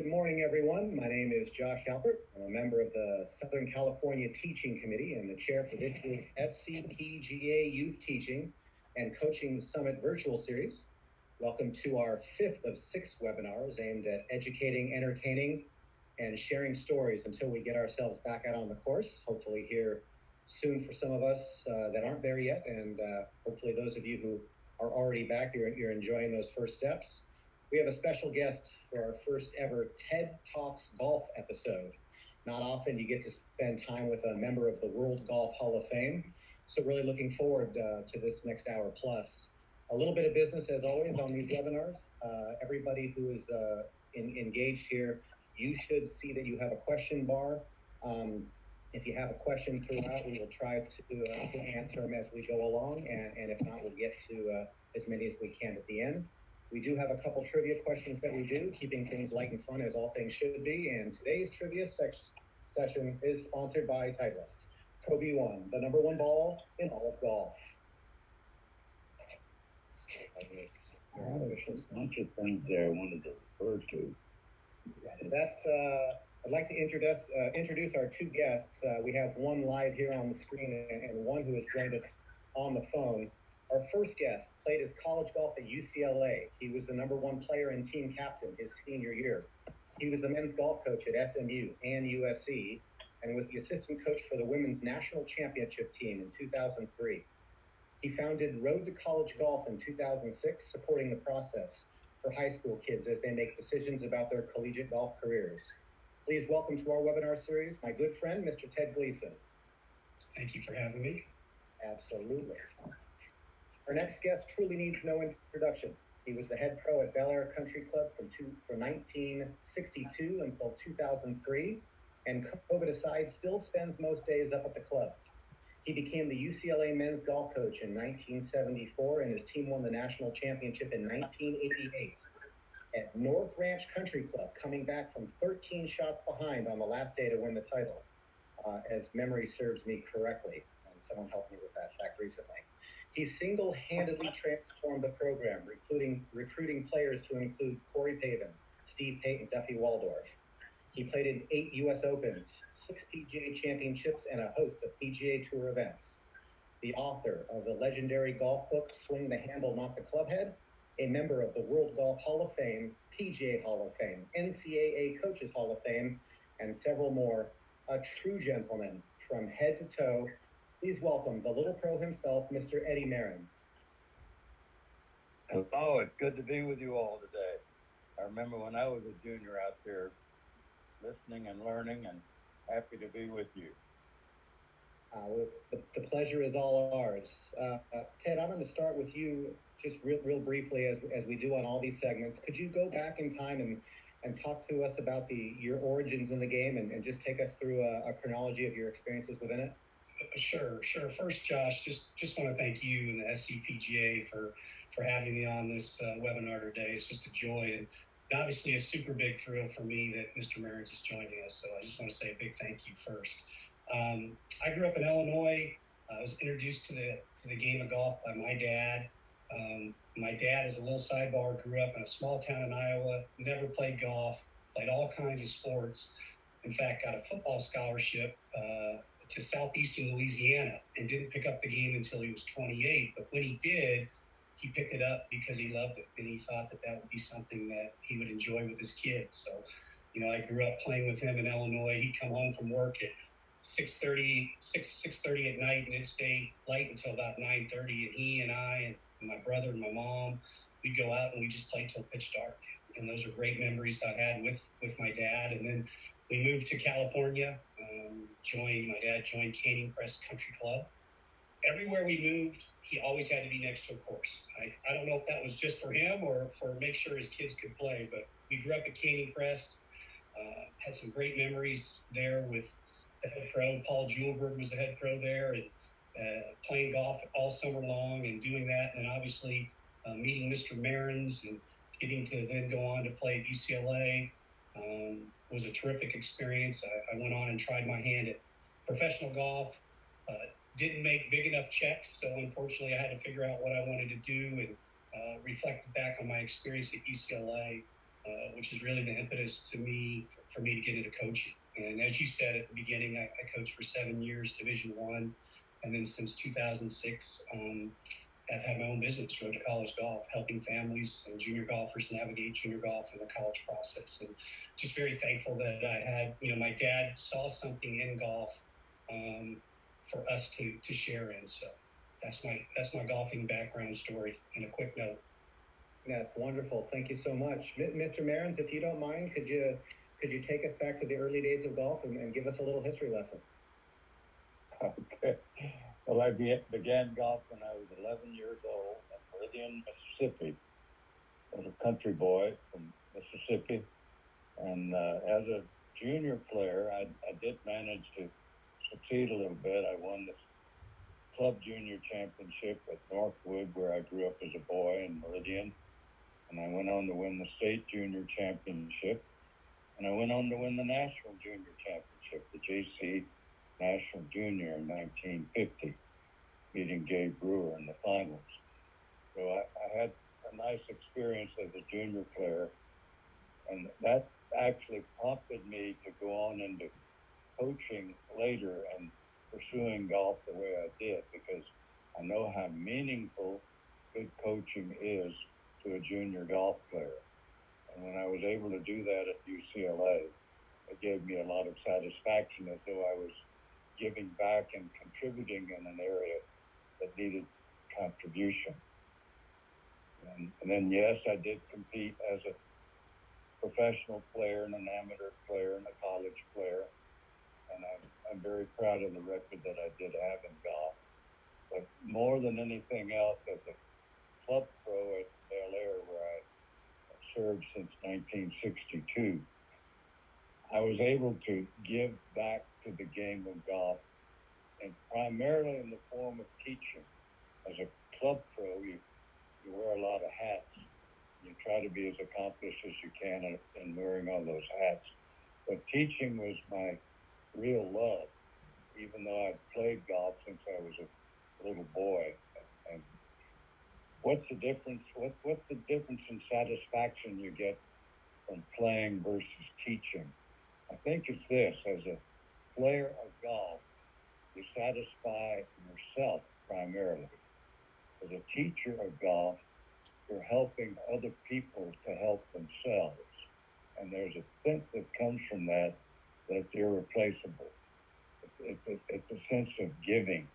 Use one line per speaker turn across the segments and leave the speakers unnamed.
Good morning, everyone. My name is Josh Halpert. I'm a member of the Southern California Teaching Committee and the chair for this year's SCPGA Youth Teaching and Coaching Summit Virtual Series. Welcome to our fifth of 6 webinars aimed at educating, entertaining, and sharing stories until we get ourselves back out on the course, hopefully here soon for some of us that aren't there yet, and hopefully those of you who are already back, you're enjoying those first steps. We have a special guest for our first ever TED Talks Golf episode. Not often you get to spend time with a member of the World Golf Hall of Fame, so really looking forward to this next hour plus. A little bit of business as always on these webinars. Everybody who is engaged here, you should see that you have a question bar. If you have a question throughout, we will try to answer them as we go along, and if not, we'll get to as many as we can at the end. We do have a couple trivia questions that we do, keeping things light and fun as all things should be, and today's trivia session is sponsored by Titleist. Pro V1, the number 1 ball in all of golf.
There's a bunch of things there I wanted to refer to.
I'd like to introduce our 2 guests. We have one live here on the screen and one who has joined us on the phone. Our first guest played his college golf at UCLA. He was the number 1 player and team captain his senior year. He was the men's golf coach at SMU and USC and was the assistant coach for the women's national championship team in 2003. He founded Road to College Golf in 2006, supporting the process for high school kids as they make decisions about their collegiate golf careers. Please welcome to our webinar series, my good friend, Mr. Ted Gleason.
Thank you for having me.
Absolutely. Our next guest truly needs no introduction. He was the head pro at Bel Air Country Club from 1962 until 2003, and COVID aside, still spends most days up at the club. He became the UCLA men's golf coach in 1974, and his team won the national championship in 1988. At North Ranch Country Club, coming back from 13 shots behind on the last day to win the title, as memory serves me correctly, and someone helped me with that fact recently. He single-handedly transformed the program, recruiting players to include Corey Pavin, Steve Payton, Duffy Waldorf. He played in 8 U.S. Opens, 6 PGA Championships, and a host of PGA Tour events. The author of the legendary golf book, Swing the Handle, Not the Clubhead, a member of the World Golf Hall of Fame, PGA Hall of Fame, NCAA Coaches Hall of Fame, and several more, a true gentleman from head to toe. Please welcome the little pro himself, Mr. Eddie Merrins.
Hello, it's good to be with you all today. I remember when I was a junior out there listening and learning, and happy to be with you.
The pleasure is all ours. Ted, I'm going to start with you just real briefly as we do on all these segments. Could you go back in time and talk to us about your origins in the game and just take us through a chronology of your experiences within it?
Sure. First, Josh, just want to thank you and the SCPGA for having me on this webinar today. It's just a joy and obviously a super big thrill for me that Mr. Merrins is joining us. So I just want to say a big thank you first. I grew up in Illinois. I was introduced to the game of golf by my dad. My dad, as a little sidebar, grew up in a small town in Iowa, never played golf, played all kinds of sports. In fact, got a football scholarship to southeastern Louisiana and didn't pick up the game until he was 28. But when he did, he picked it up because he loved it and he thought that would be something that he would enjoy with his kids. So, I grew up playing with him in Illinois. He'd come home from work at 6:30 at night, and it'd stay late until about 9:30. And he and I and my brother and my mom, we'd go out and we just played till pitch dark. And those are great memories I had with my dad. And then we moved to California. My dad joined Canyon Crest Country Club. Everywhere we moved, he always had to be next to a course. I don't know if that was just for him or for make sure his kids could play, but we grew up at Canyon Crest, had some great memories there with the head pro. Paul Juleberg was the head pro there, and playing golf all summer long and doing that. And obviously meeting Mr. Merrins and getting to then go on to play at UCLA was a terrific experience. I went on and tried my hand at professional golf. Didn't make big enough checks, so unfortunately I had to figure out what I wanted to do and reflected back on my experience at UCLA. which is really the impetus for me to get into coaching. And as you said at the beginning, I coached for 7 years, Division I, and then since 2006, I've had my own business, Road to College Golf, helping families and junior golfers navigate junior golf in the college process. And just very thankful that I had, my dad saw something in golf for us to share in. So that's my golfing background story in a quick note.
That's wonderful. Thank you so much. Mr. Marins, if you don't mind, could you take us back to the early days of golf and give us a little history lesson?
Okay. Well, I began golf when I was 11 years old in Meridian, Mississippi. I was a country boy from Mississippi. And as a junior player, I did manage to succeed a little bit. I won the club junior championship at Northwood, where I grew up as a boy in Meridian. And I went on to win the state junior championship. And I went on to win the national junior championship, the JC National Junior in 1950, beating Gabe Brewer in the finals. So I had a nice experience as a junior player, and that actually prompted me to go on into coaching later and pursuing golf the way I did, because I know how meaningful good coaching is to a junior golf player. And when I was able to do that at UCLA, it gave me a lot of satisfaction, as though I was giving back and contributing in an area that needed contribution. And then, yes, I did compete as a professional player and an amateur player and a college player. And I'm very proud of the record that I did have in golf. But more than anything else, as a club pro at Bel Air, where I served since 1962, I was able to give back to the game of golf, and primarily in the form of teaching. As a club pro, you wear a lot of hats. You try to be as accomplished as you can in wearing all those hats. But teaching was my real love, even though I've played golf since I was a little boy. And what's the difference? What's the difference in satisfaction you get from playing versus teaching? I think it's this: as a player of golf, you satisfy yourself primarily. As a teacher of golf, you're helping other people to help themselves. And there's a sense that comes from that that's irreplaceable. It's a sense of giving.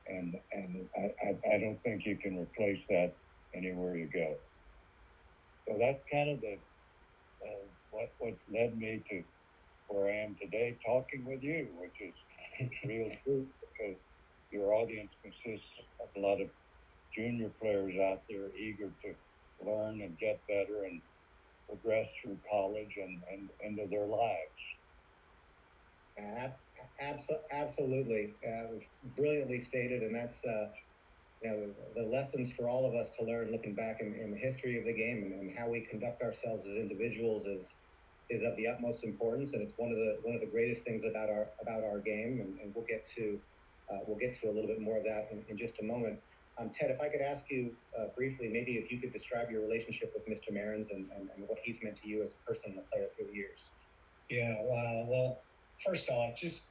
And I don't think you can replace that anywhere you go. So that's kind of what led me to where I am today, talking with you, which is real truth, because your audience consists of a lot of junior players out there eager to learn and get better and progress through college and into their lives.
Absolutely. It was brilliantly stated, and that's the lessons for all of us to learn looking back in the history of the game and how we conduct ourselves as individuals is of the utmost importance, and it's one of the greatest things about our game, and we'll get to a little bit more of that in just a moment. Ted, if I could ask you briefly, maybe if you could describe your relationship with Mr. Marins and what he's meant to you as a person and a player through the years.
Yeah, wow. Well, first off, just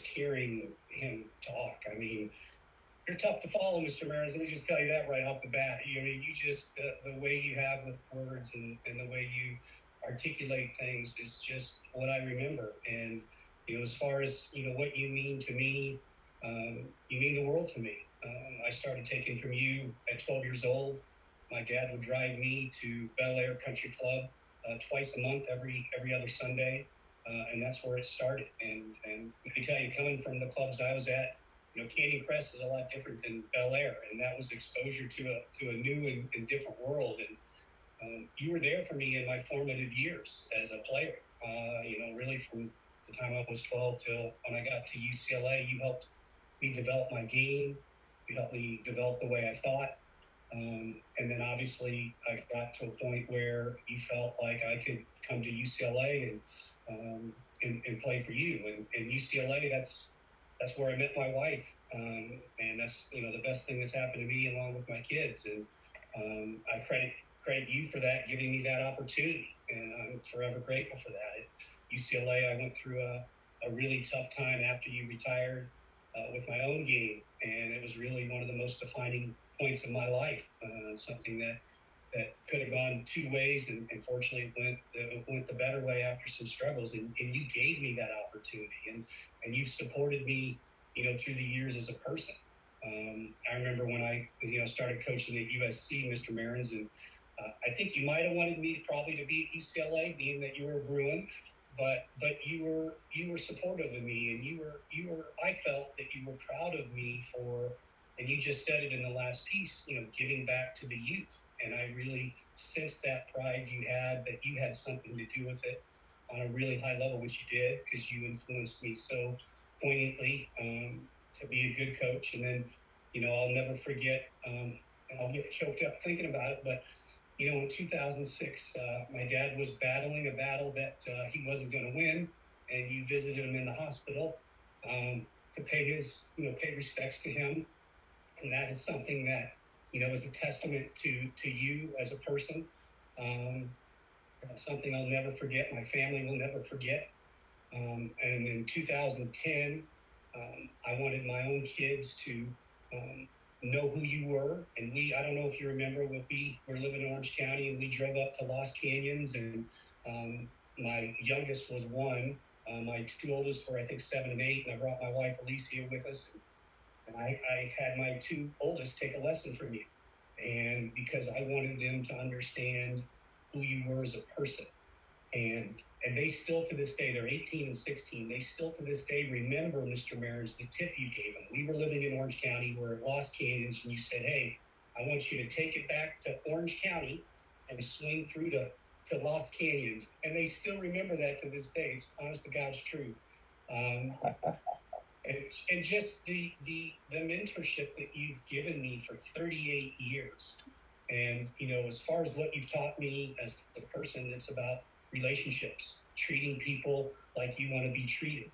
hearing him talk, I mean, you're tough to follow, Mr. Marins. Let me just tell you that right off the bat. You just, the way you have with words and the way you articulate things is just what I remember. And, as far as, what you mean to me, you mean the world to me. I started taking from you at 12 years old. My dad would drive me to Bel Air Country Club twice a month, every other Sunday. And that's where it started. And let me tell you, coming from the clubs I was at, Canyon Crest is a lot different than Bel Air, and that was exposure to a new and different world. And you were there for me in my formative years as a player. Really from the time I was 12 till when I got to UCLA, you helped me develop my game. You helped me develop the way I thought. And then obviously I got to a point where you felt like I could come to UCLA and play for you. And UCLA, that's where I met my wife. And that's, the best thing that's happened to me along with my kids. And I credit credit you for that, giving me that opportunity, and I'm forever grateful for that. At UCLA, I went through a really tough time after you retired with my own game, and it was really one of the most defining points of my life. Something that could have gone two ways, and fortunately it went the better way after some struggles. And you gave me that opportunity, and you've supported me, through the years as a person. I remember when I, started coaching at USC, Mr. Marins, and I think you might have wanted me probably to be at UCLA, being that you were a Bruin, but you were supportive of me, and you were I felt that you were proud of me for, and you just said it in the last piece, giving back to the youth, and I really sensed that pride you had, that you had something to do with it on a really high level, which you did, because you influenced me so poignantly to be a good coach. And then, I'll never forget, and I'll get choked up thinking about it, but in 2006, my dad was battling a battle that he wasn't going to win, and you visited him in the hospital to pay respects to him, and that is something that is a testament to you as a person. Something I'll never forget. My family will never forget. And in 2010, I wanted my own kids to know who you were. And I don't know if you remember, we were living in Orange County, and we drove up to Lost Canyons, and my youngest was 1. My 2 oldest were, I think, 7 and 8, and I brought my wife Alicia with us. And I had my 2 oldest take a lesson from you. And because I wanted them to understand who you were as a person. And they still to this day, they're 18 and 16, they still to this day remember, Mr. Marins, the tip you gave them. We were living in Orange County, we're at Lost Canyons, and you said, hey, I want you to take it back to Orange County and swing through to Lost Canyons. And they still remember that to this day. It's honest to God's truth. And just the mentorship that you've given me for 38 years. And, as far as what you've taught me as a person, it's about relationships, treating people like you want to be treated.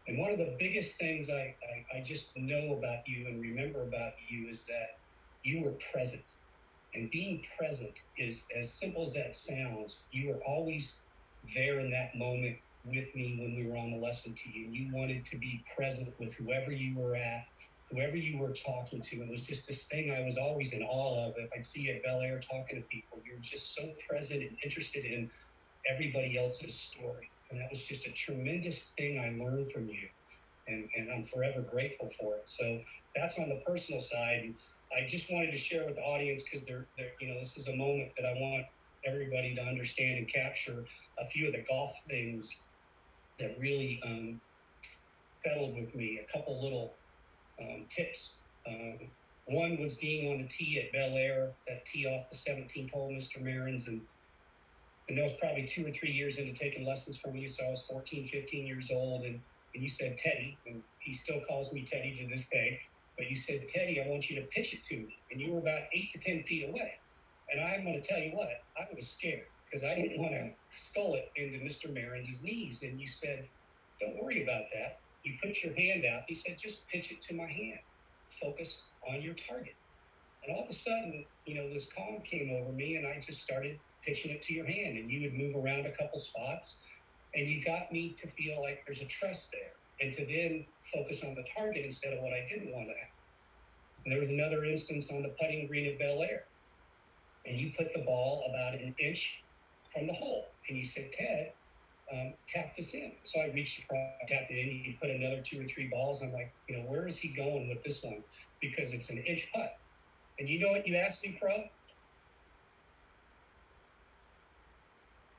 And one of the biggest things I just know about you and remember about you is that you were present. And being present is, as simple as that sounds, you were always there in that moment with me when we were on the lesson to you. You wanted to be present with whoever you were at, whoever you were talking to. It was just this thing I was always in awe of. If I'd see you at Bel Air talking to people, you're just so present and interested in everybody else's story. And that was just a tremendous thing I learned from you. And I'm forever grateful for it. So that's on the personal side. And I just wanted to share with the audience, because this is a moment that I want everybody to understand and capture a few of the golf things that really settled with me. A couple little tips. One was being on the tee at Bel Air, that tee off the 17th hole, Mr. Marins, and that was probably 2 or 3 years into taking lessons from you. So I was 14, 15 years old, and you said, Teddy, and he still calls me Teddy to this day, but you said, Teddy, I want you to pitch it to me. And you were about 8 to 10 feet away. And I'm going to tell you what, I was scared, because I didn't want to skull it into Mr. Marins' knees. And you said, don't worry about that. You put your hand out. He said, just pitch it to my hand. Focus on your target. And all of a sudden, this calm came over me, and I just started pitching it to your hand. And you would move around a couple spots, and you got me to feel like there's a trust there, and to then focus on the target instead of what I didn't want to have. And there was another instance on the putting green at Bel Air, and you put the ball about an inch from the hole, and you said, Ted, tap this in. So I reached across, tapped it in, you put another 2 or 3 balls. I'm like, where is he going with this one? Because it's an inch putt. And you know what you asked me, Pro?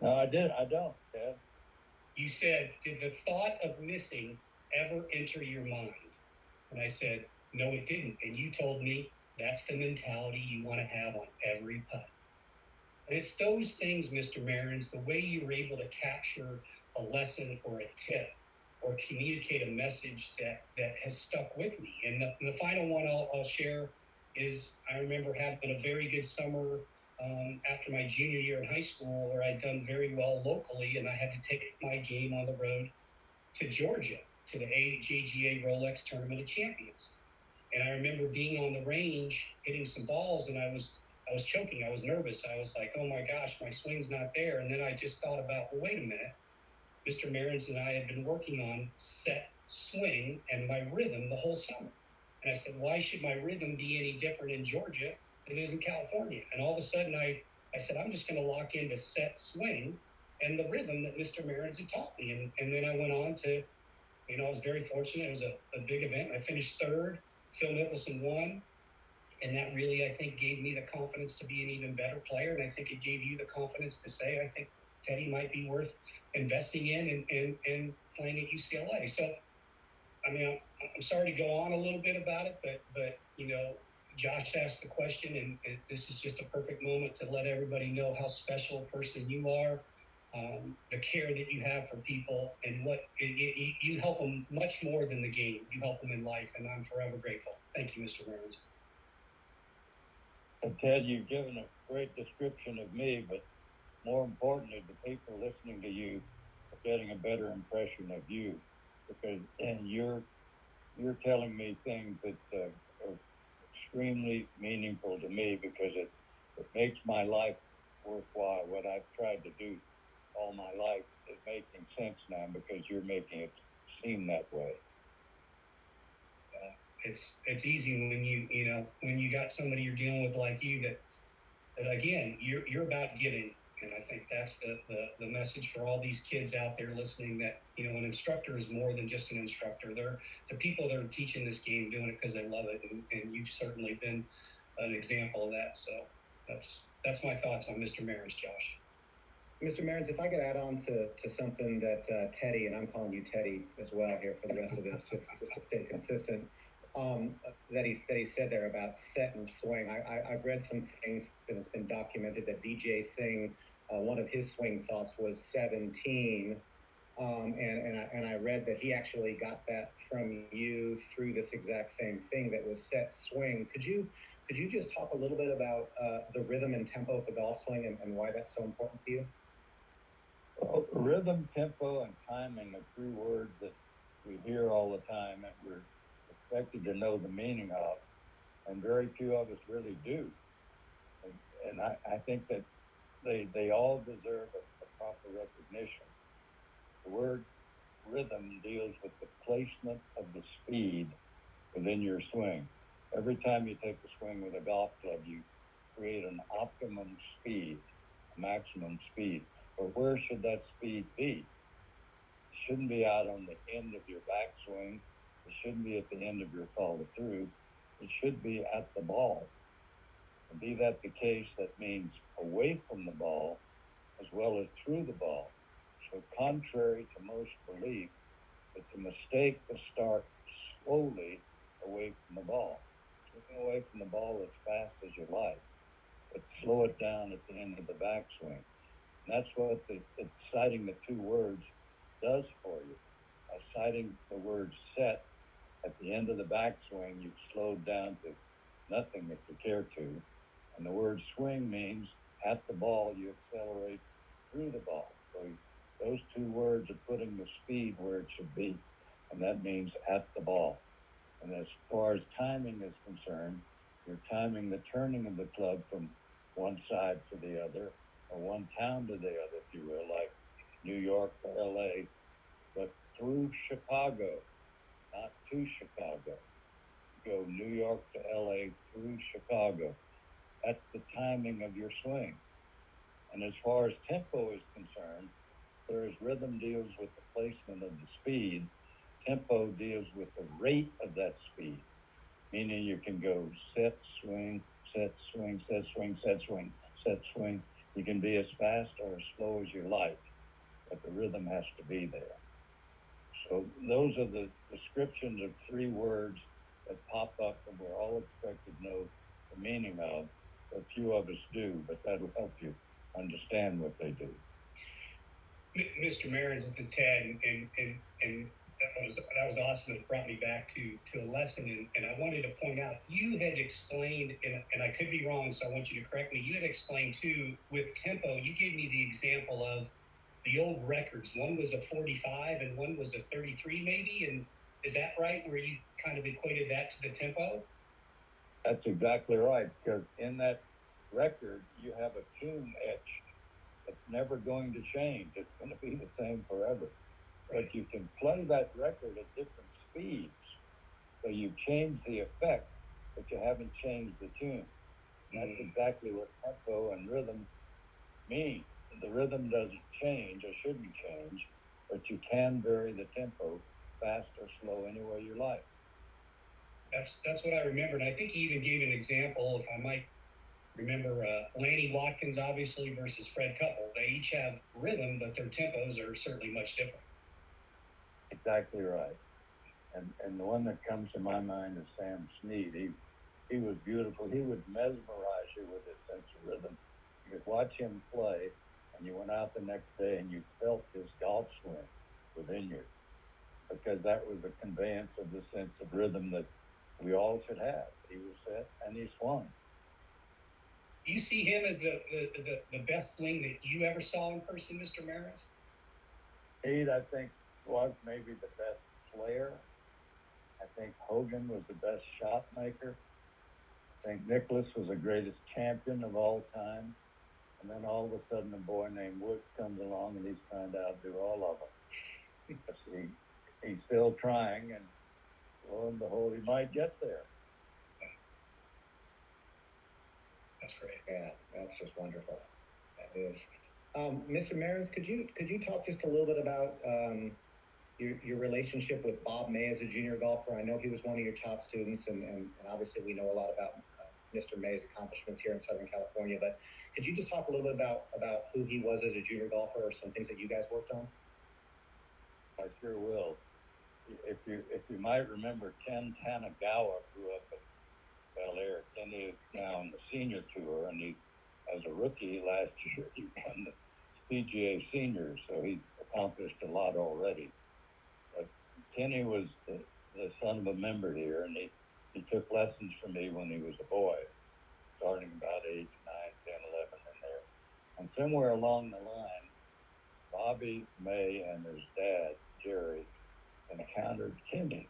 No, I don't, Ted.
You said, did the thought of missing ever enter your mind? And I said, no, it didn't. And you told me that's the mentality you want to have on every putt. And it's those things, Mr. Marins, the way you were able to capture a lesson or a tip or communicate a message that has stuck with me. And the final one I'll share is, I remember having a very good summer after my junior year in high school, where I'd done very well locally, and I had to take my game on the road to Georgia, to the JGA Rolex Tournament of Champions. And I remember being on the range, hitting some balls, and I was was choking. I was nervous. I was like, oh my gosh, my swing's not there. And then I just thought about, well, wait a minute. Mr. Marins and I had been working on set, swing, and my rhythm the whole summer. And I said, why should my rhythm be any different in Georgia than it is in California? And all of a sudden I said, I'm just going to lock into set, swing, and the rhythm that Mr. Marins had taught me. And then I went on to, I was very fortunate. It was a big event. I finished third. Phil Mickelson won. And that really, I think, gave me the confidence to be an even better player. And I think it gave you the confidence to say, I think Teddy might be worth investing in and playing at UCLA. So, I mean, I'm sorry to go on a little bit about it, but Josh asked the question, and this is just a perfect moment to let everybody know how special a person you are, the care that you have for people, and what you help them much more than the game. You help them in life, and I'm forever grateful. Thank you, Mr. Burns.
And Ted, you've given a great description of me, but more importantly, the people listening to you are getting a better impression of you, because you're telling me things that are extremely meaningful to me, because it makes my life worthwhile. What I've tried to do all my life is making sense now, because you're making it seem that way.
It's easy when you got somebody you're dealing with like you that again you're about giving, and I think that's the message for all these kids out there listening, that an instructor is more than just an instructor. They're the people that are teaching this game, doing it because they love it, and you've certainly been an example of that. So that's my thoughts on Mr. Marins, Josh.
Mr. Marins, if I could add on to something that Teddy, and I'm calling you Teddy as well here for the rest of this, just to stay consistent, that he said there about set and swing. I've read some things, and it's been documented that Vijay Singh, one of his swing thoughts was 17, and I read that he actually got that from you through this exact same thing that was set, swing. Could you just talk a little bit about the rhythm and tempo of the golf swing, and why that's so important to you?
Well, rhythm, tempo, and timing are three words that we hear all the time, and we're expected to know the meaning of, and very few of us really do. And I think that they all deserve a proper recognition. The word rhythm deals with the placement of the speed within your swing. Every time you take a swing with a golf club, you create an optimum speed, a maximum speed. But where should that speed be? It shouldn't be out on the end of your backswing. It shouldn't be at the end of your follow through. It should be at the ball. And be that the case, that means away from the ball as well as through the ball. So contrary to most belief, it's a mistake to start slowly away from the ball. Moving away from the ball as fast as you like, but slow it down at the end of the backswing. And that's what citing the two words does for you. By citing the word set at the end of the backswing, you've slowed down to nothing if you care to. And the word swing means at the ball, you accelerate through the ball. So those two words are putting the speed where it should be, and that means at the ball. And as far as timing is concerned, you're timing the turning of the club from one side to the other, or one town to the other, if you will, like New York to LA, but through Chicago, not to Chicago. Go New York to LA through Chicago. That's the timing of your swing. And as far as tempo is concerned, whereas rhythm deals with the placement of the speed, tempo deals with the rate of that speed, meaning you can go set, swing, set, swing, set, swing, set, swing, set, swing. You can be as fast or as slow as you like, but the rhythm has to be there. So those are the descriptions of three words that pop up, and we're all expected to know the meaning of. A few of us do, but that'll help you understand what they do.
Mr. Marins and Ted, and that was awesome. It brought me back to a lesson, and I wanted to point out, you had explained, and I could be wrong, so I want you to correct me. You had explained too, with tempo, you gave me the example of the old records. One was a 45 and one was a 33 maybe, and is that right, where you kind of equated that to the tempo?
That's exactly right, because in that record, you have a tune etched that's never going to change. It's going to be the same forever. But you can play that record at different speeds. So you change the effect, but you haven't changed the tune. And that's exactly what tempo and rhythm mean. The rhythm doesn't change or shouldn't change, but you can vary the tempo fast or slow any way you like.
That's what I remember. And I think he even gave an example, if I might remember, Lanny Watkins, obviously, versus Fred Couple. They each have rhythm, but their tempos are certainly much different.
Exactly right. And the one that comes to my mind is Sam Snead. He was beautiful. He would mesmerize you with his sense of rhythm. You could watch him play, and you went out the next day and you felt his golf swing within you, because that was the conveyance of the sense of rhythm that we all should have. He was set and he swung.
You see him as the best swing that you ever saw in person, Mr. Maris?
Snead, I think, was maybe the best player. I think Hogan was the best shot maker. I think Nicklaus was the greatest champion of all time. And then all of a sudden, a boy named Woods comes along and he's trying to outdo all of them. He's still trying, and lo and behold, he might get there.
That's great.
Yeah, that's just wonderful. That is. Mr. Marins, could you talk just a little bit about your relationship with Bob May as a junior golfer? I know he was one of your top students, and obviously we know a lot about Mr. May's accomplishments here in Southern California, but could you just talk a little bit about who he was as a junior golfer, or some things that you guys worked on?
I sure will. If you might remember, Ken Tanagawa grew up at Bel Air. Kenny is now on the senior tour, and he, as a rookie last year, he won the PGA seniors, so he accomplished a lot already. But Kenny was the son of a member here, and he took lessons from me when he was a boy, starting about age 9, 10, 11 in there. And somewhere along the line, Bobby May and his dad, Jerry, encountered Kenny.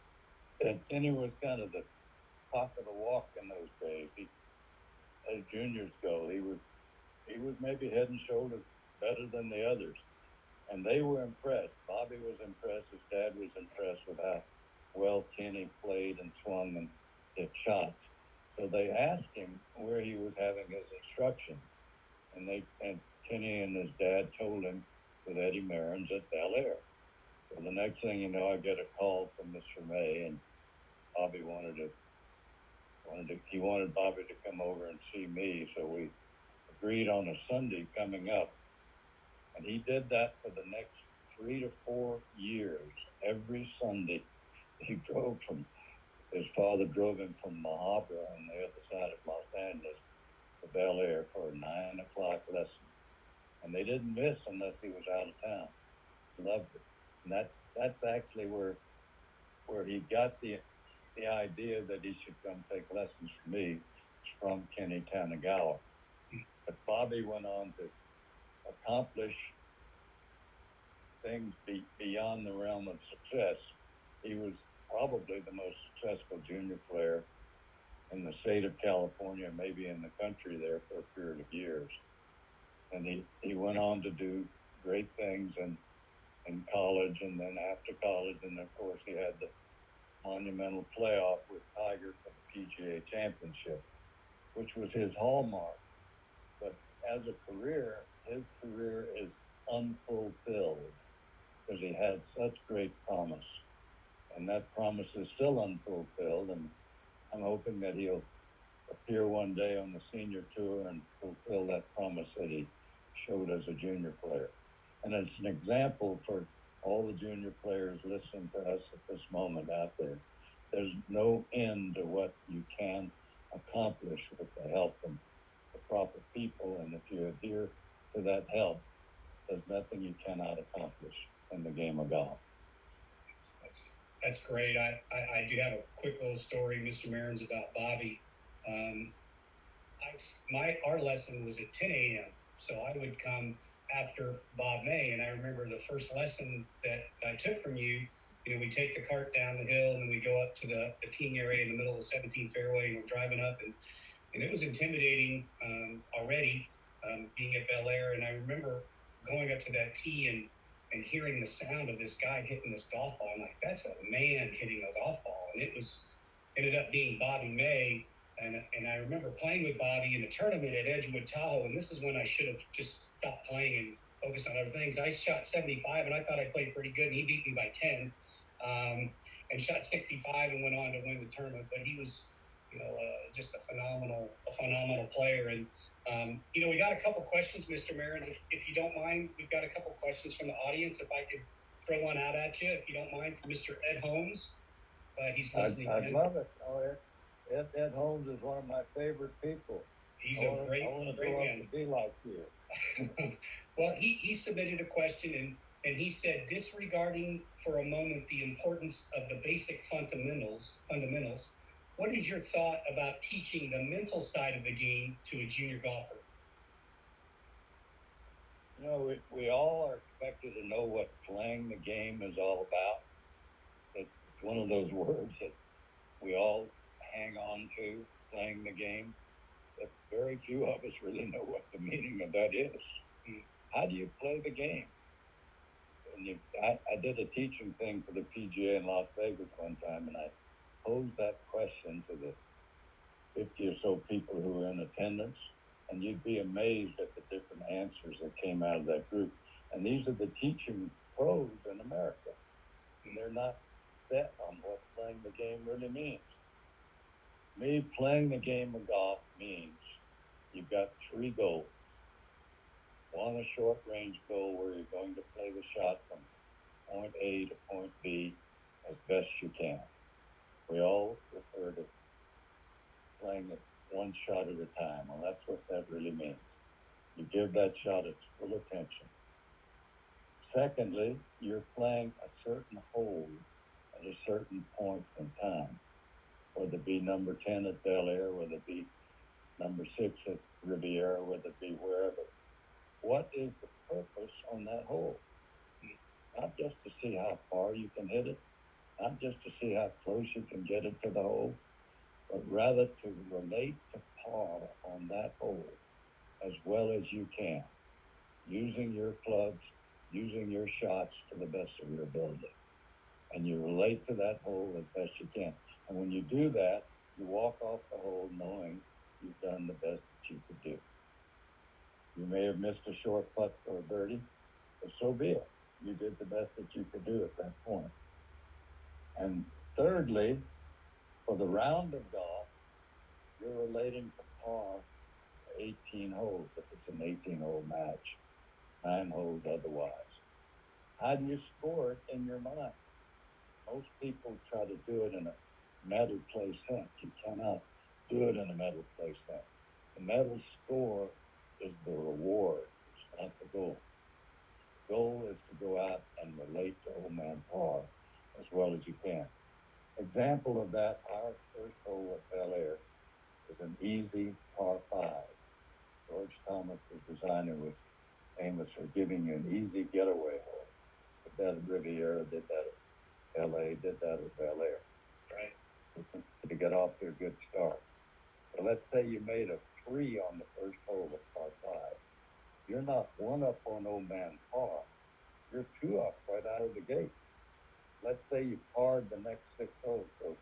And Kenny was kind of the top of the walk in those days. As juniors go, he was maybe head and shoulders better than the others. And they were impressed. Bobby was impressed. His dad was impressed with how well Kenny played and swung and hit shots. So they asked him where he was having his instruction. And Kenny and his dad told him with Eddie Marins at Bel Air. So the next thing you know, I get a call from Mr. May, and Bobby wanted Bobby to come over and see me. So we agreed on a Sunday coming up, and he did that for the next 3 to 4 years. Every Sunday, his father drove him from Mahabra on the other side of Los Angeles to Bel Air for a 9 o'clock lesson. And they didn't miss unless he was out of town. He loved it. And that's actually where he got the idea that he should come take lessons from me, from Kenny Tanagawa. But Bobby went on to accomplish things beyond the realm of success. He was probably the most successful junior player in the state of California, maybe in the country there, for a period of years. And he went on to do great things in college, and then after college, and of course he had the monumental playoff with Tiger for the PGA Championship, which was his hallmark. But as a career, his career is unfulfilled because he had such great promise. And that promise is still unfulfilled, and I'm hoping that he'll appear one day on the senior tour and fulfill that promise that he showed as a junior player. And it's an example for all the junior players listening to us at this moment out there. There's no end to what you can accomplish with the help of the proper people, and if you adhere to that help, there's nothing you cannot accomplish in the game of golf.
That's great. I do have a quick little story, Mr. Marins, about Bobby. Our lesson was at 10 a.m., so I would come after Bob May, and I remember the first lesson that I took from you. We take the cart down the hill, and then we go up to the teeing area in the middle of the 17th fairway, and we're driving up, and and it was intimidating already being at Bel Air. And I remember going up to that tee and hearing the sound of this guy hitting this golf ball. I'm like, that's a man hitting a golf ball. And it was ended up being Bobby May. And I remember playing with Bobby in a tournament at Edgewood Tahoe. And this is when I should have just stopped playing and focused on other things. I shot 75 and I thought I played pretty good. And he beat me by 10 and shot 65 and went on to win the tournament. But he was, just a phenomenal player. And, we got a couple questions, Mr. Mehrens, if you don't mind. We've got a couple questions from the audience. If I could throw one out at you, if you don't mind, from Mr. Ed Holmes. He's listening.
I'd love it. Oh, Ed Holmes is one of my favorite people.
He's a great man.
To be like you.
Well, he submitted a question and he said, disregarding for a moment the importance of the basic fundamentals, what is your thought about teaching the mental side of the game to a junior golfer?
We all are expected to know what playing the game is all about. It's one of those words that we all hang on to, playing the game. But very few of us really know what the meaning of that is. How do you play the game? And I did a teaching thing for the PGA in Las Vegas one time, and I posed that question to the 50 or so people who were in attendance, and you'd be amazed at the different answers that came out of that group. And these are the teaching pros in America. And they're not set on what playing the game really means. Me, playing the game of golf means you've got 3 goals. One, a short range goal where you're going to play the shot from point A to point B as best you can. We all refer to playing it one shot at a time. Well, that's what that really means. You give that shot its full attention. Secondly, you're playing a certain hole at a certain point in time, whether it be number 10 at Bel Air, whether it be number 6 at Riviera, whether it be wherever. What is the purpose on that hole? Not just to see how far you can hit it, not just to see how close you can get it to the hole, but rather to relate to par on that hole as well as you can, using your clubs, using your shots to the best of your ability. And you relate to that hole as best you can. And when you do that, you walk off the hole knowing you've done the best that you could do. You may have missed a short putt or a birdie, but so be it. You did the best that you could do at that point. And thirdly, for the round of golf, you're relating to par 18 holes, if it's an 18-hole match, 9 holes otherwise. How do you score it in your mind? Most people try to do it in a medal placement. You cannot do it in a medal placement. The medal score is the reward, it's not the goal. The goal is to go out and relate to old man par as well as you can. Example of that, our first hole at Bel Air is an easy par 5. George Thomas, the designer, was famous for giving you an easy getaway hole. Did that at Riviera, did that at LA, did that at Bel Air. Right. To get off to a good start. So let's say you made a 3 on the first hole of par 5. You're not 1 up on old man par. You're 2 up right out of the gate. Let's say you parred the next 6 holes. So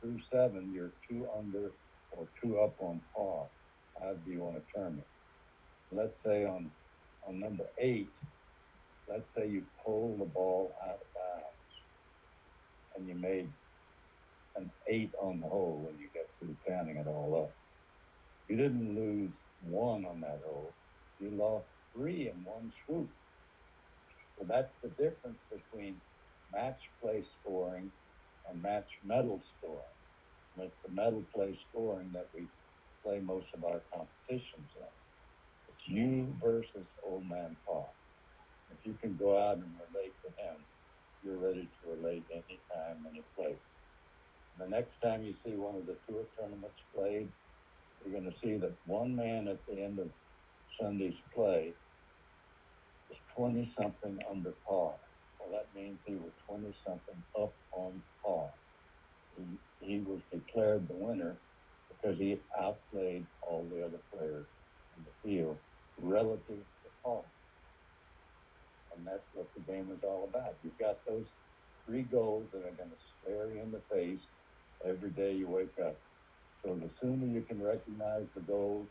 through 7, you're 2 under or 2 up on par. How do you want to term it? Let's say on number 8, let's say you pull the ball out of bounds and you made an 8 on the hole when you get through counting it all up. You didn't lose 1 on that hole. You lost 3 in one swoop. So that's the difference between match play scoring and match medal scoring. And it's the medal play scoring that we play most of our competitions in. It's you versus old man par. If you can go out and relate to him, you're ready to relate anytime, any place. The next time you see one of the tour tournaments played, you're going to see that one man at the end of Sunday's play was 20-something under par. Well, that means he was 20-something up on par. He was declared the winner because he outplayed all the other players in the field relative to par. And that's what the game is all about. You've got those three goals that are going to stare you in the face every day you wake up. So the sooner you can recognize the goals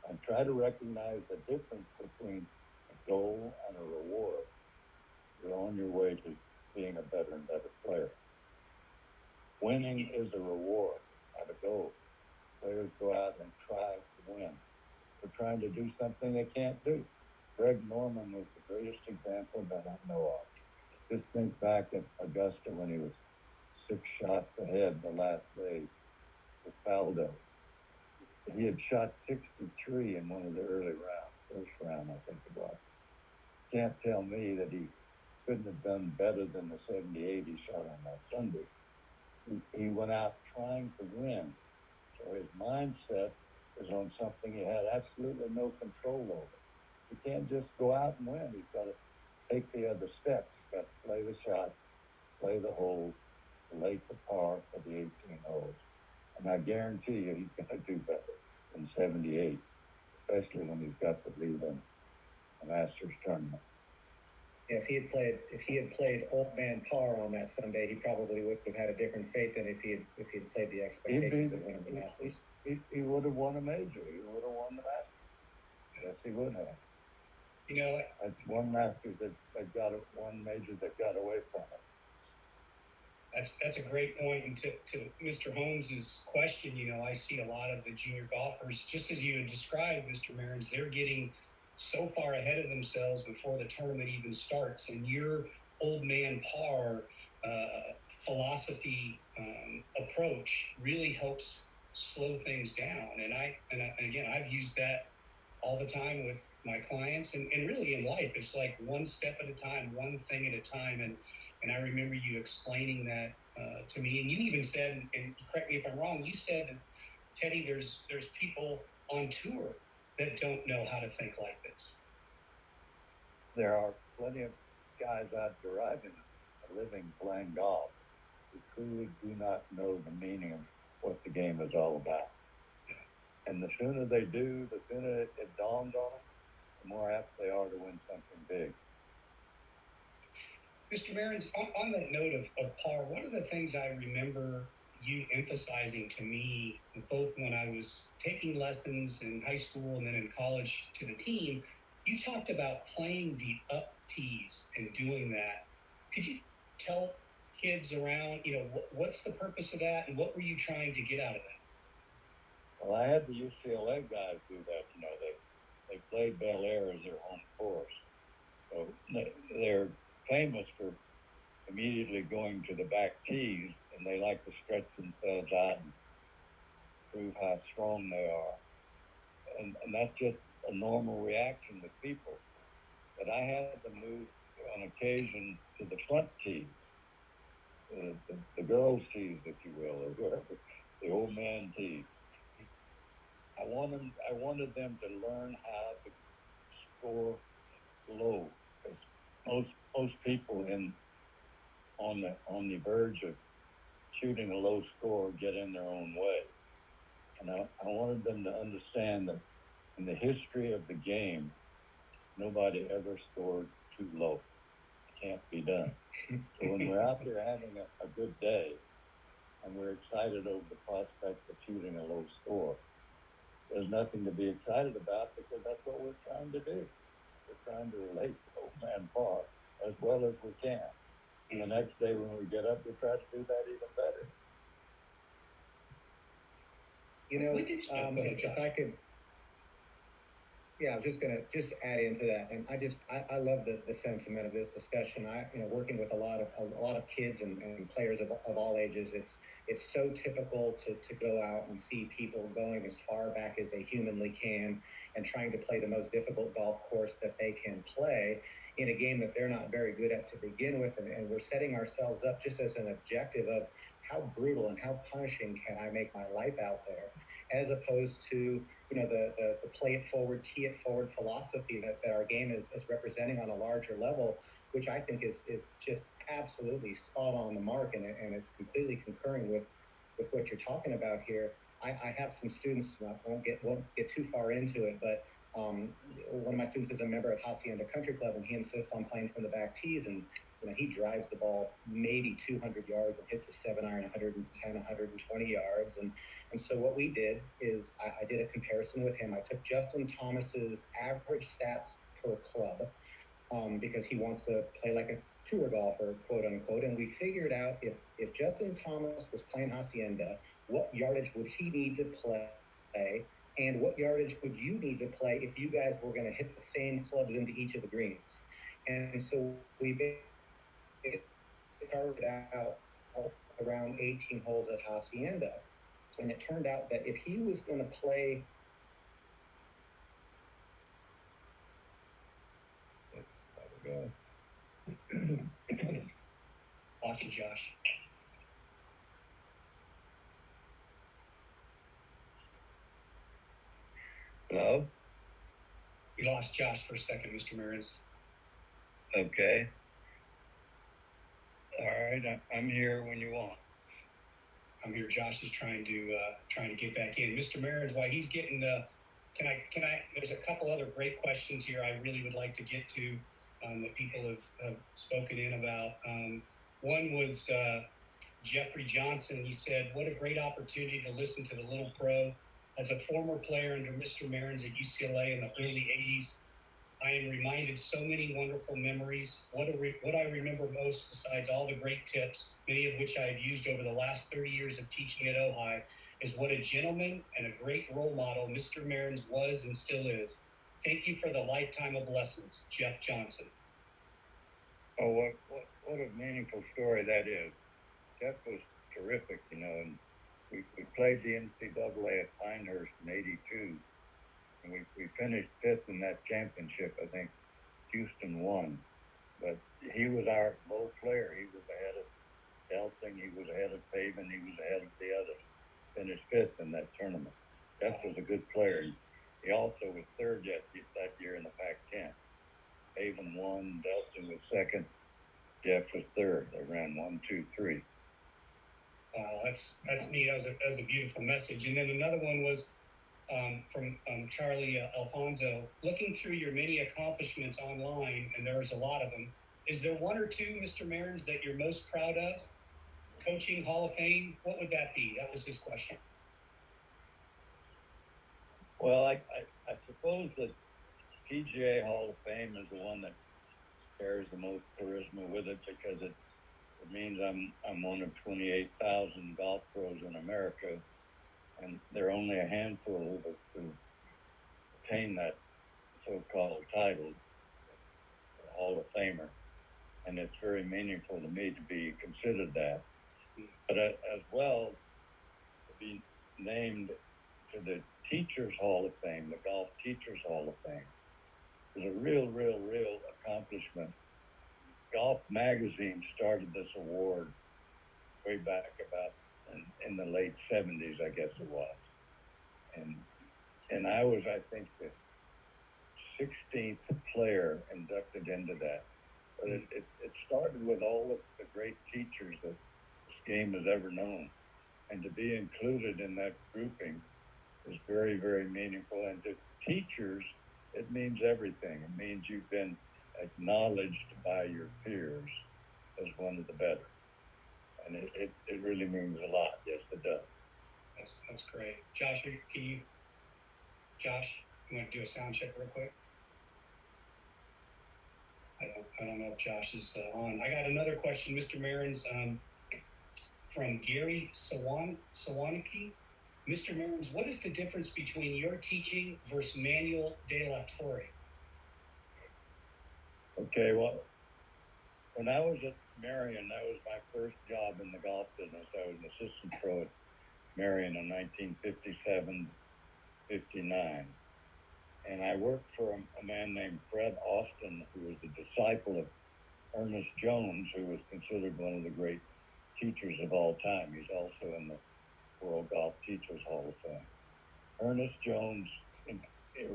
and try to recognize the difference between a goal and a reward, you're on your way to being a better and better player. Winning is a reward, not a goal. Players go out and try to win. They're trying to do something they can't do. Greg Norman was the greatest example that I know of. Just think back at Augusta when he was 6 shots ahead the last day with Faldo. He had shot 63 in one of the early rounds, first round, I think it was. Can't tell me that he couldn't have done better than the 78 he shot on that Sunday. He went out trying to win. So his mindset is on something he had absolutely no control over. He can't just go out and win. He's got to take the other steps. He's got to play the shot, play the hole, lay for par for the 18 holes. And I guarantee you he's going to do better than 78, especially when he's got the lead in the Masters tournament.
If he had played old man par on that Sunday, he probably would have had a different fate than if he had played the expectations of winning the Masters.
He would have won a major. He would have won the Masters. Yes, he would have.
You know,
That's one Masters that got one major that got away from it.
that's a great point. And to Mr. Holmes's question, you know, I see a lot of the junior golfers, just as you had described, Mr. Mearns, they're getting so far ahead of themselves before the tournament even starts. And your old man par philosophy approach really helps slow things down. And again, I've used that all the time with my clients and really in life. It's like one step at a time, one thing at a time. And I remember you explaining that to me. And you even said, and correct me if I'm wrong, you said that, Teddy, there's people on tour that don't know how to think like this.
There are plenty of guys out deriving a living playing golf who truly do not know the meaning of what the game is all about. And the sooner they do, the sooner it dawns on them, the more apt they are to win something big.
Mr. Mearns, on that note of par, one of the things I remember you emphasizing to me, both when I was taking lessons in high school and then in college to the team, you talked about playing the up tees and doing that. Could you tell kids around, you know, what's the purpose of that and what were you trying to get out of that?
Well, I had the UCLA guys do that. You know, they played Bel Air as their home course. So they're famous for immediately going to the back tees, and they like to stretch themselves out and prove how strong they are. And that's just a normal reaction with people. But I had to move on occasion to the front tees, the girls' tees, if you will, or whatever, the old man tees. I wanted them to learn how to score low. Most people on the verge of shooting a low score get in their own way. And I wanted them to understand that in the history of the game, nobody ever scored too low. It can't be done. So when we're out there having a good day and we're excited over the prospect of shooting a low score, there's nothing to be excited about because that's what we're trying to do. We're trying to relate to old man par as well as we can. And the next day when we get up, we try to do that even better.
You know, if I could, yeah, I was just gonna add into that, and I love the sentiment of this discussion. Working with a lot of kids and players of all ages, it's so typical to go out and see people going as far back as they humanly can and trying to play the most difficult golf course that they can play in a game that they're not very good at to begin with, and we're setting ourselves up just as an objective of how brutal and how punishing can I make my life out there, as opposed to the play it forward, tee it forward philosophy that our game is representing on a larger level, which I think is just absolutely spot on the mark, and it's completely concurring with what you're talking about here. I have some students, I won't get too far into it, but one of my students is a member of Hacienda Country Club, and he insists on playing from the back tees, and he drives the ball maybe 200 yards and hits a 7-iron 110, 120 yards. And so what we did is I did a comparison with him. I took Justin Thomas's average stats per club, because he wants to play like a tour golfer, quote unquote. And we figured out if Justin Thomas was playing Hacienda, what yardage would he need to play? And what yardage would you need to play if you guys were going to hit the same clubs into each of the greens? And so we started out around 18 holes at Hacienda. And it turned out that if he was going to play.
Lost you, Josh.
Hello?
We lost Josh for a second, Mr. Mearns.
Okay. All right, I'm here when you want.
I'm here. Josh is trying to get back in. Mr. Mearns, while he's getting can I, there's a couple other great questions here I really would like to get to that people have spoken in about. One was Jeffrey Johnson. He said, what a great opportunity to listen to the Little Pro. As a former player under Mr. Mearns at UCLA in the early 80s, I am reminded so many wonderful memories. What I remember most, besides all the great tips, many of which I have used over the last 30 years of teaching at Ojai, is what a gentleman and a great role model Mr. Mearns was and still is. Thank you for the lifetime of lessons, Jeff Johnson.
Oh, what a meaningful story that is. Jeff was terrific, and we played the NCAA at Pinehurst in '82, and we finished fifth in that championship. I think Houston won, but he was our low player. He was ahead of Delsing, he was ahead of Pavin, he was ahead of the others. Finished fifth in that tournament. Jeff was a good player. He also was third that year in the Pac-10. Pavin won, Delsing was second, Jeff was third. They ran 1, 2, 3.
Wow, that's neat. That was a beautiful message. And then another one was from Charlie Alfonso. Looking through your many accomplishments online, and there's a lot of them, is there one or two, Mr. Mearns, that you're most proud of? Coaching Hall of Fame, what would that be? That was his question.
Well, I suppose that PGA Hall of Fame is the one that carries the most charisma with it, because it means I'm one of 28,000 golf pros in America, and there are only a handful of us who obtain that so-called title, Hall of Famer, and it's very meaningful to me to be considered that. But as well, to be named to the Teachers Hall of Fame, the Golf Teachers Hall of Fame, is a real accomplishment. Golf Magazine started this award way back about in the late 70s, I guess it was. And I was, I think, the 16th player inducted into that. But it started with all of the great teachers that this game has ever known. And to be included in that grouping is very, very meaningful. And to teachers, it means everything. It means you've been acknowledged by your peers as one of the better. And it really means a lot. Yes, it does.
That's great. Josh, you want to do a sound check real quick? I don't know if Josh is on. I got another question, Mr. Mearns, from Gary Sawaniki. Mr. Mearns, what is the difference between your teaching versus Manuel de la Torre?
Okay, well, when I was at Marion, that was my first job in the golf business. I was an assistant pro at Marion in 1957, 59. And I worked for a man named Fred Austin, who was a disciple of Ernest Jones, who was considered one of the great teachers of all time. He's also in the World Golf Teachers Hall of Fame. Ernest Jones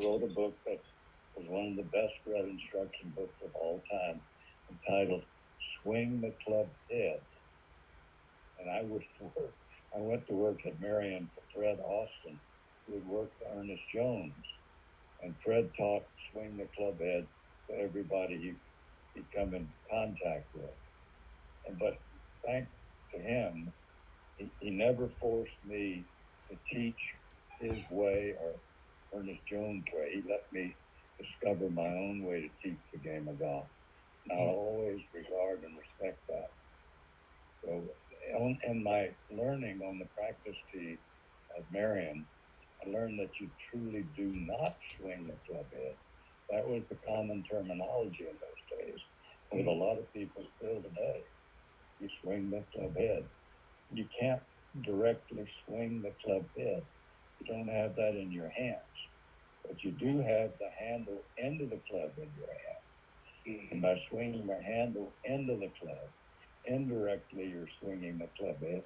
wrote a book that was one of the best read instruction books of all time, entitled Swing the Club Head. And I would work I went to work at Marion for Fred Austin, who had worked for Ernest Jones. And Fred taught swing the club head to everybody he'd come in contact with. But thanks to him, he never forced me to teach his way or Ernest Jones' way. He let me discover my own way to teach the game of golf. And I'll always regard and respect that. So, in my learning on the practice tee at Marion, I learned that you truly do not swing the club head. That was the common terminology in those days. With a lot of people still today, you swing the club head. You can't directly swing the club head. You don't have that in your hands, but you do have the handle end of the club in your hand. And by swinging the handle end of the club, indirectly you're swinging the club head,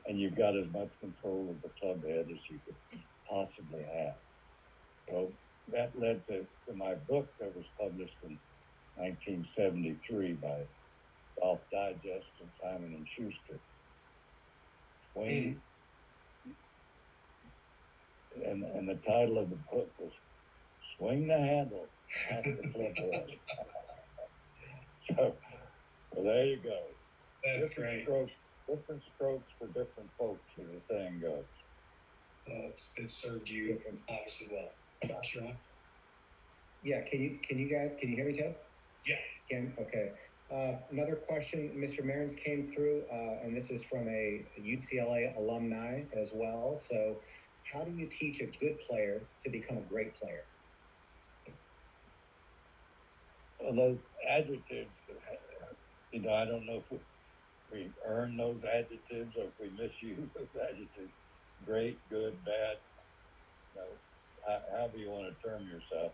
and you've got as much control of the club head as you could possibly have. So that led to my book that was published in 1973 by Golf Digest and Simon and Schuster. Swing, and the title of the book was "Swing the Handle Off the Club Head." So there you go.
That's great.
Different strokes for different folks, as the saying goes.
Well, it served you obviously well. Josh, you're on.
Yeah, can you hear me, Ted?
Yeah.
Okay. Another question, Mr. Marins came through, and this is from a UCLA alumni as well. So, how do you teach a good player to become a great player?
Well, those adjectives, I don't know if we earn those adjectives or if we misuse those adjectives. Great, good, bad, however you want to term yourself.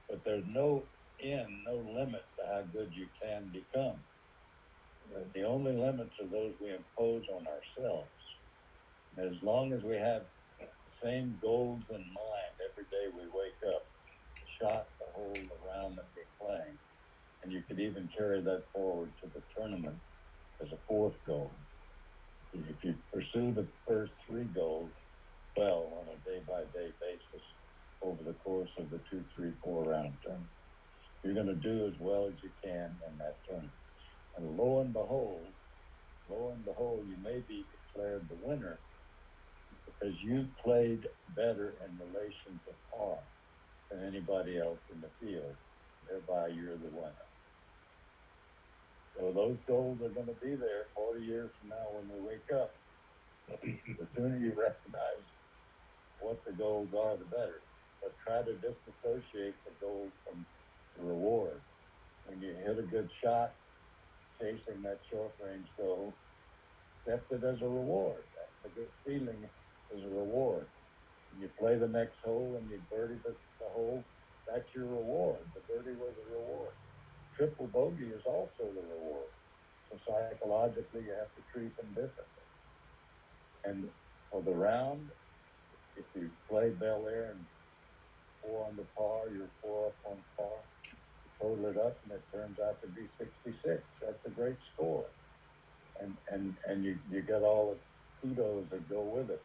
But there's no limit to how good you can become. The only limits are those we impose on ourselves. And as long as we have the same goals in mind every day we wake up, the shot, the hole, the round that we're playing, and you could even carry that forward to the tournament as a fourth goal. If you pursue the first three goals well on a day-by-day basis over the course of the 2, 3, 4 round tournament, you're going to do as well as you can in that tournament. And lo and behold, you may be declared the winner because you played better in relation to par than anybody else in the field. Thereby, you're the winner. So those goals are going to be there 40 years from now when we wake up. The sooner you recognize what the goals are, the better. But try to disassociate the goals from the reward. When you hit a good shot, chasing that short range goal, accept it as a reward. A good feeling is a reward. When you play the next hole and you birdie the hole, that's your reward. The birdie was a reward. Triple bogey is also the reward. So psychologically, you have to treat them differently. And for the round, if you play Bel Air and 4 under par, you're 4 up on par. You total it up, and it turns out to be 66. That's a great score. And you get all the kudos that go with it.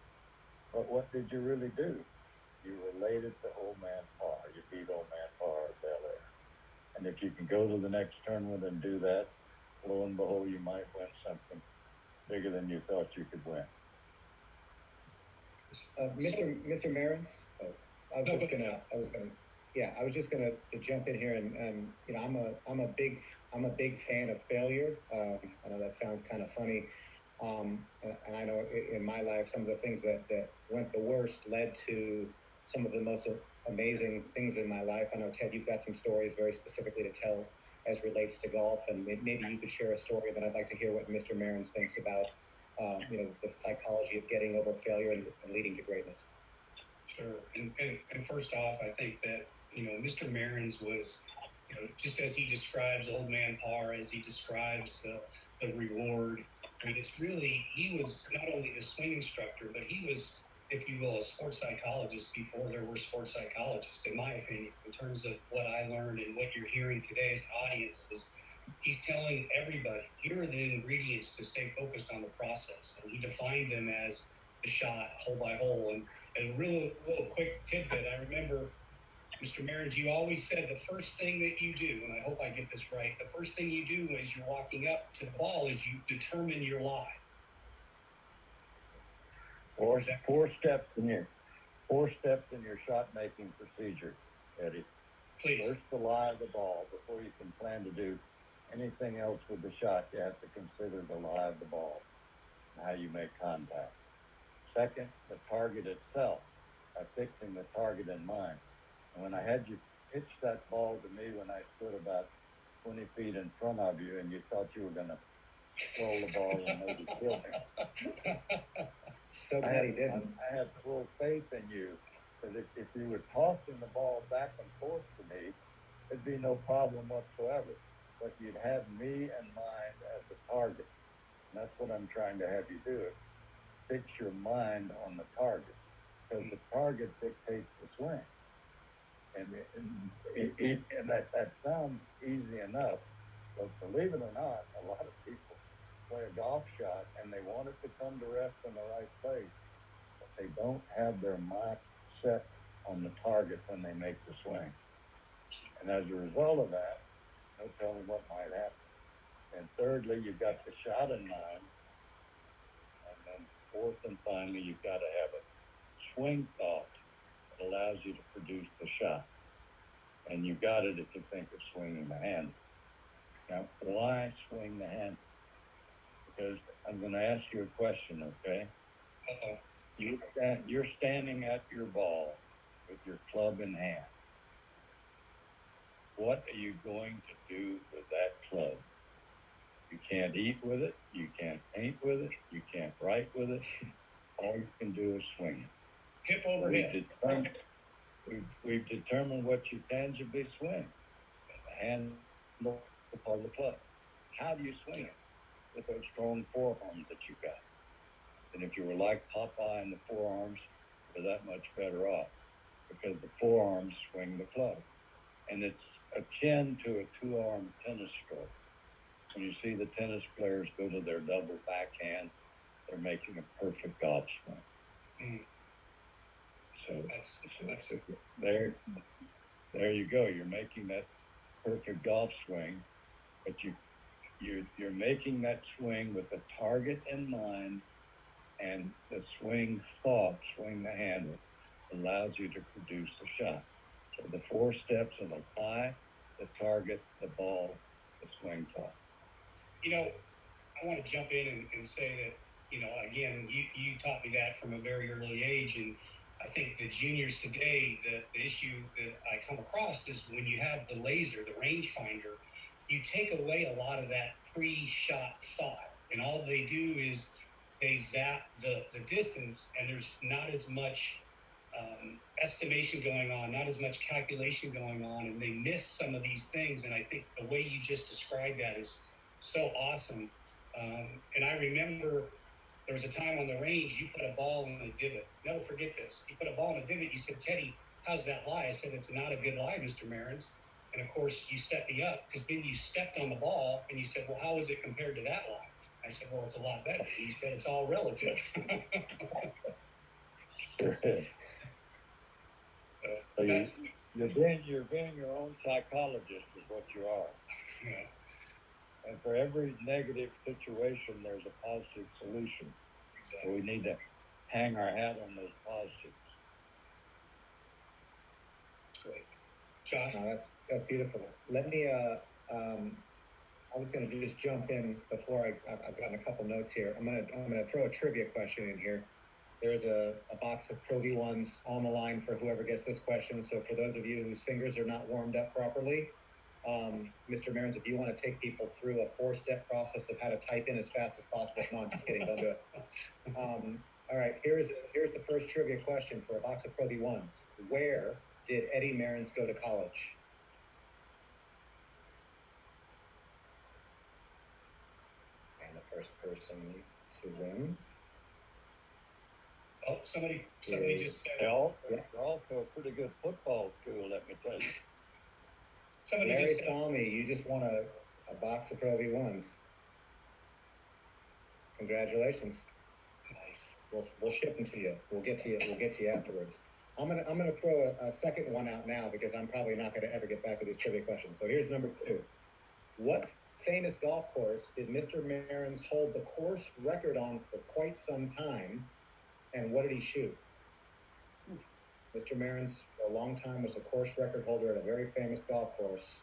But what did you really do? You related to Old Man Par. You beat Old Man Par at Bel Air. And if you can go to the next tournament and do that, lo and behold, you might win something bigger than you thought you could win.
Mr. Marins, I was just gonna jump in here and I'm a big fan of failure. I know that sounds kind of funny. And I know in my life, some of the things that went the worst led to some of the most amazing things in my life. I know, Ted, you've got some stories very specifically to tell as relates to golf, and maybe you could share a story, but I'd like to hear what Mr. Marins thinks about, the psychology of getting over failure and leading to greatness.
Sure. And first off, I think that, Mr. Marins was, just as he describes Old Man Par, as he describes the reward, I mean, it's really, he was not only the swing instructor, but he was, if you will, a sports psychologist before there were sports psychologists, in my opinion, in terms of what I learned and what you're hearing today as an audience is he's telling everybody, here are the ingredients to stay focused on the process. And he defined them as the shot, hole by hole. And a real little quick tidbit, I remember, Mr. Mearns, you always said the first thing that you do, and I hope I get this right, the first thing you do as you're walking up to the ball is you determine your lie.
Four steps in your shot making procedure, Eddie.
Please.
First, the lie of the ball. Before you can plan to do anything else with the shot, you have to consider the lie of the ball and how you make contact. Second, the target itself, by fixing the target in mind. And when I had you pitch that ball to me when I stood about 20 feet in front of you and you thought you were going to roll the ball and maybe kill me.
So glad he didn't.
I had full faith in you that if you were tossing the ball back and forth to me, it'd be no problem whatsoever. But you'd have me in mind as the target. And that's what I'm trying to have you do. Fix your mind on the target. Because the target dictates the swing. And that sounds easy enough. But believe it or not, a lot of people play a golf shot and they want it to come to rest in the right place, but they don't have their mind set on the target when they make the swing. And as a result of that, no telling what might happen. And thirdly, you've got the shot in mind. And then fourth and finally, you've got to have a swing thought that allows you to produce the shot. And you got it if you think of swinging the hand. Now, why swing the hand? Because I'm going to ask you a question, okay?
Uh-oh.
You're standing at your ball with your club in hand. What are you going to do with that club? You can't eat with it. You can't paint with it. You can't write with it. All you can do is swing it.
Hip over hip.
We've determined what you tangibly swing. The handle of the club. How do you swing it? With those strong forearms that you got. And if you were like Popeye in the forearms, you're that much better off because the forearms swing the club. And it's akin to a two-arm tennis stroke. When you see the tennis players go to their double backhand, they're making a perfect golf swing.
Mm.
So there you go. You're making that perfect golf swing, but you're making that swing with the target in mind, and the swing thought, swing the handle, allows you to produce the shot. So the four steps of the lie, the target, the ball, the swing thought.
You know, I want to jump in and say that, you know, again, you taught me that from a very early age. And I think the juniors today, the issue that I come across is when you have the laser, the rangefinder, you take away a lot of that pre-shot thought. And all they do is they zap the distance, and there's not as much estimation going on, not as much calculation going on, and they miss some of these things. And I think the way you just described that is so awesome. And I remember there was a time on the range, you put a ball in a divot. Never forget this. You put a ball in a divot, you said, Teddy, how's that lie? I said, it's not a good lie, Mr. Mearns. And of course, you set me up because then you stepped on the ball and you said, well, how is it compared to that lie? I said, well, it's a lot better. And you said, it's all relative.
Sure is. So you're being your own psychologist is what you are.
Yeah.
And for every negative situation, there's a positive solution.
Exactly.
So we need to hang our hat on those positives.
Great. Josh?
No, that's beautiful. Let me, I was going to just jump in before I've gotten a couple notes here. I'm going to throw a trivia question in here. There's a box of Pro V1s on the line for whoever gets this question. So for those of you whose fingers are not warmed up properly, Mr. Mearns, if you want to take people through a 4-step process of how to type in as fast as possible. No, I'm just kidding. Don't do it. All right. Here's the first trivia question for a box of Pro V1s. Where did Eddie Mearns go to college? And the first person to win.
Oh, somebody just said.
They're also a pretty good football school, let me tell you.
Somebody
Larry
just said.
Salmi, you just won a A box of Pro V1s. Congratulations.
Nice.
We'll ship them to you. We'll get to you afterwards. I'm gonna throw a second one out now because I'm probably not gonna ever get back to these trivia questions. So here's number 2. What famous golf course did Mr. Mehrens hold the course record on for quite some time, and what did he shoot? Mr. Mehrens, for a long time, was a course record holder at a very famous golf course.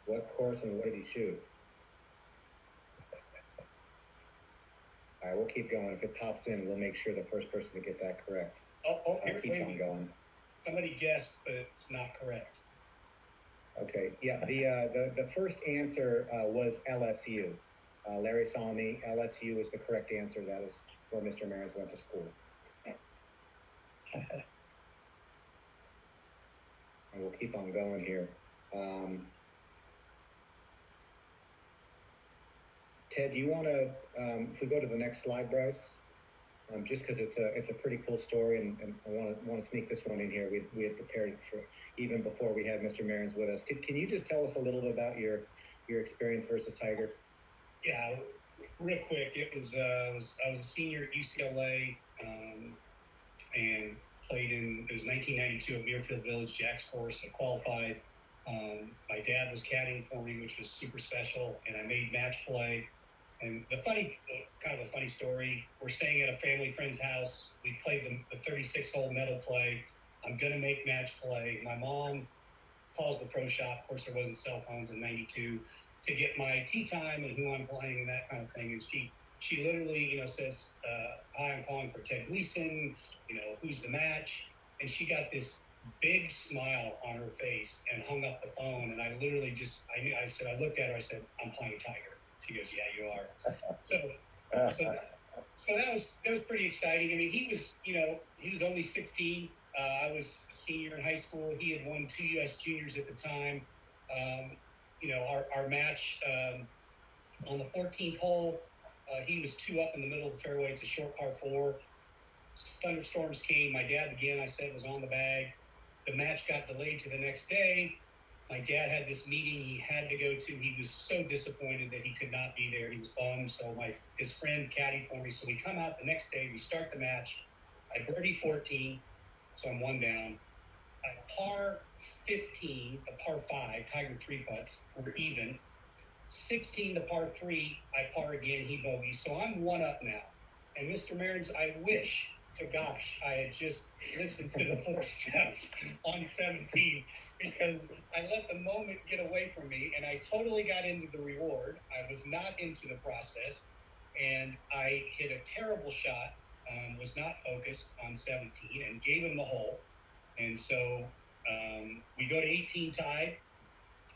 What course and what did he shoot? All right, we'll keep going. If it pops in, we'll make sure the first person to get that correct keeps on going.
Somebody guessed, but it's not correct.
Okay, yeah, the first answer was LSU. Larry Salmi, LSU was the correct answer. That is where Mr. Mehrens went to school. And we'll keep on going here. Ted, do you want to, if we go to the next slide, Bryce, just because it's a pretty cool story, and I want to sneak this one in here. We had prepared it for even before we had Mr. Mehrens with us. Can you just tell us a little bit about your experience versus Tiger?
Yeah, real quick. I was a senior at UCLA, and played it was 1992 at Muirfield Village Jack's course. I qualified. My dad was caddying for me, which was super special, and I made match play. And kind of a funny story, we're staying at a family friend's house. We played the 36-hole medal play. I'm going to make match play. My mom calls the pro shop. Of course, there wasn't cell phones in 92 to get my tee time and who I'm playing and that kind of thing. And she literally, says, hi, I'm calling for Ted Gleason, who's the match? And she got this big smile on her face and hung up the phone. And I literally I looked at her, I said, I'm playing Tiger. She goes, yeah, you are. So that was pretty exciting. I mean, he was only 16. I was a senior in high school. He had won 2 U.S. juniors at the time. Our match on the 14th hole, he was 2 up in the middle of the fairway. It's a short par 4. Thunderstorms came. My dad, again, I said, was on the bag. The match got delayed to the next day. My dad had this meeting he had to go to. He was so disappointed that he could not be there. He was bummed. So his friend caddied for me. So we come out the next day. We start the match. I birdie 14, so I'm 1 down. I par 15, the par 5, Tiger 3 putts, we're even. 16, the par 3, I par again, he bogey. So I'm 1 up now. And Mr. Mehrens, I wish to gosh I had just listened to the 4 steps on 17, because I let the moment get away from me and I totally got into the reward. I was not into the process, and I hit a terrible shot, was not focused on 17 and gave him the hole. And so we go to 18 tied.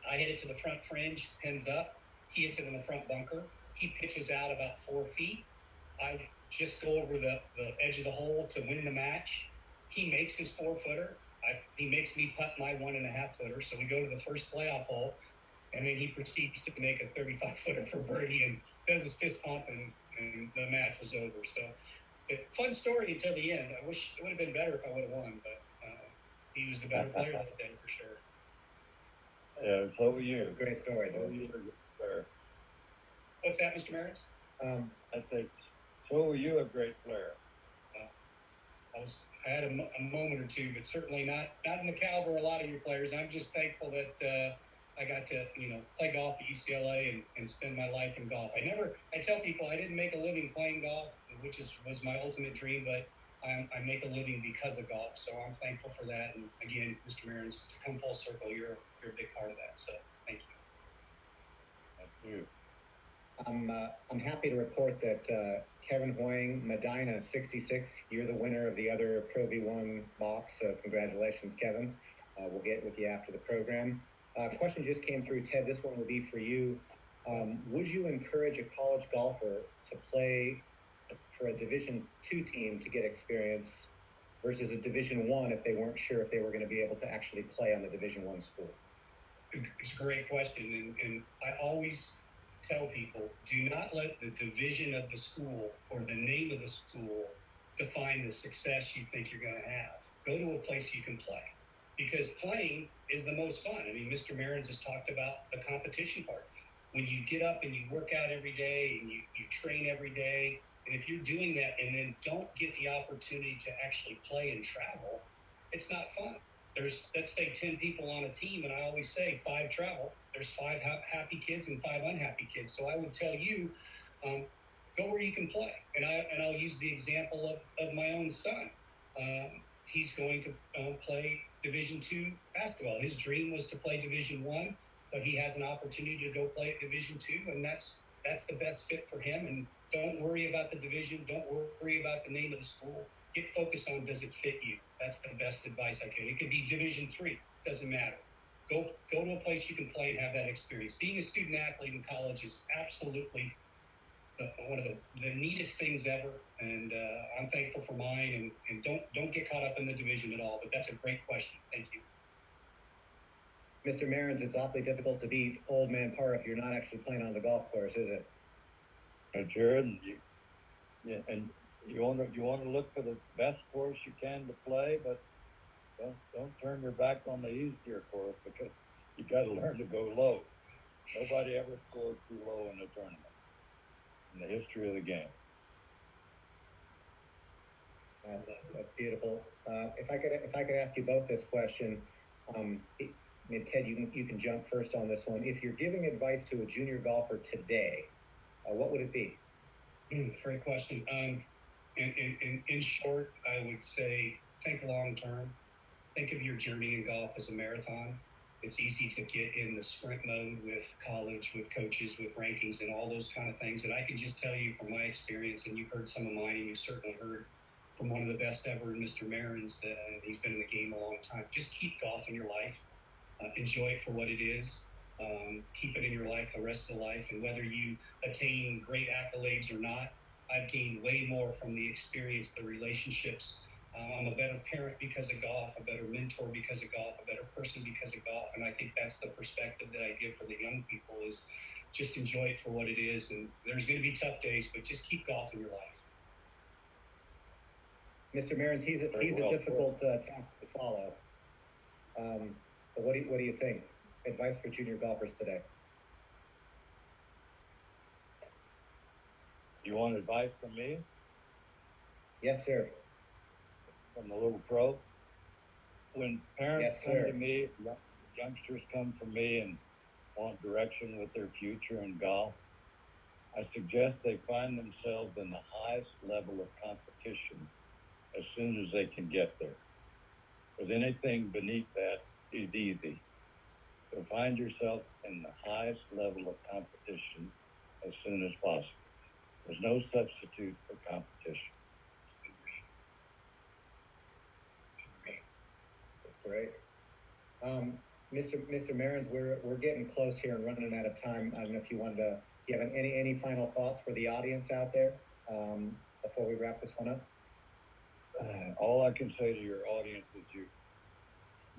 I hit it to the front fringe, pins up. He hits it in the front bunker. He pitches out about 4 feet. I just go over the edge of the hole to win the match. He makes his 4-footer. He makes me putt my 1.5-footer. So we go to the first playoff hole, and then he proceeds to make a 35-footer for birdie and does his fist pump, and the match was over. So fun story until the end. I wish it would have been better if I would have won, but he was the better player that day for sure.
Yeah, so were you.
Great story, though.
What's that, Mr. Mehrens?
I think, so were you a great player?
I had a moment or two, but certainly not in the caliber of a lot of your players. I'm just thankful that I got to play golf at UCLA and spend my life in golf. I tell people I didn't make a living playing golf, which was my ultimate dream, but I make a living because of golf. So I'm thankful for that. And again, Mr. Mehrens, to come full circle, you're a big part of that. So thank you.
Thank you.
I'm happy to report that Kevin Hoying, Medina 66, you're the winner of the other Pro V1 box. So congratulations, Kevin. We'll get with you after the program. Question just came through, Ted. This one will be for you. Would you encourage a college golfer to play for a Division II team to get experience versus a Division I if they weren't sure if they were going to be able to actually play on the Division I school?
It's a great question, and I always tell people, do not let the division of the school or the name of the school define the success you think you're going to have. Go to a place you can play, because playing is the most fun. I mean, Mr. Marins has talked about the competition part. When you get up and you work out every day and you train every day, and if you're doing that and then don't get the opportunity to actually play and travel, it's not fun. There's, let's say, 10 people on a team, and I always say 5 travel. There's 5 happy kids and 5 unhappy kids. So I would tell you, go where you can play. And I'll use the example of my own son. He's going to play Division II basketball. His dream was to play Division I, but he has an opportunity to go play at Division II, and that's the best fit for him. And don't worry about the division. Don't worry about the name of the school. Get focused on, does it fit you? That's the best advice I can. It could be Division III, doesn't matter. Go to a place you can play and have that experience. Being a student athlete in college is absolutely one of the neatest things ever, and I'm thankful for mine. And don't get caught up in the division at all. But that's a great question. Thank you.
Mr. Marins, it's awfully difficult to beat Old Man Parr if you're not actually playing on the golf course, is it?
Jared, and you want to look for the best course you can to play, but don't turn your back on the easier course, because you got to learn to go low. Nobody ever scored too low in a tournament in the history of the game.
That's beautiful. If I could ask you both this question, Ted, you can jump first on this one. If you're giving advice to a junior golfer today, what would it be?
Great question. In short, I would say think long term. Think of your journey in golf as a marathon. It's easy to get in the sprint mode with college, with coaches, with rankings, and all those kind of things. And I can just tell you from my experience, and you've heard some of mine, and you've certainly heard from one of the best ever, Mr. Marins, that he's been in the game a long time. Just keep golf in your life. Enjoy it for what it is. Keep it in your life the rest of the life. And whether you attain great accolades or not, I've gained way more from the experience, the relationships. I'm a better parent because of golf, a better mentor because of golf, a better person because of golf. And I think that's the perspective that I give for the young people, is just enjoy it for what it is. And there's going to be tough days, but just keep golf in your life.
Mr. Marins, he's a difficult task to follow. But what do you think? Advice for junior golfers today?
You want advice from me?
Yes, sir.
From the little pro? When parents
Yes,
come
sir.
to me, youngsters come to me and want direction with their future in golf, I suggest they find themselves in the highest level of competition as soon as they can get there. Because anything beneath that is easy. So find yourself in the highest level of competition as soon as possible. There's no substitute for competition.
That's great. Mr. Marins, we're getting close here and running out of time. I don't know if you wanted to, do you have any final thoughts for the audience out there before we wrap this one up?
All I can say to your audience is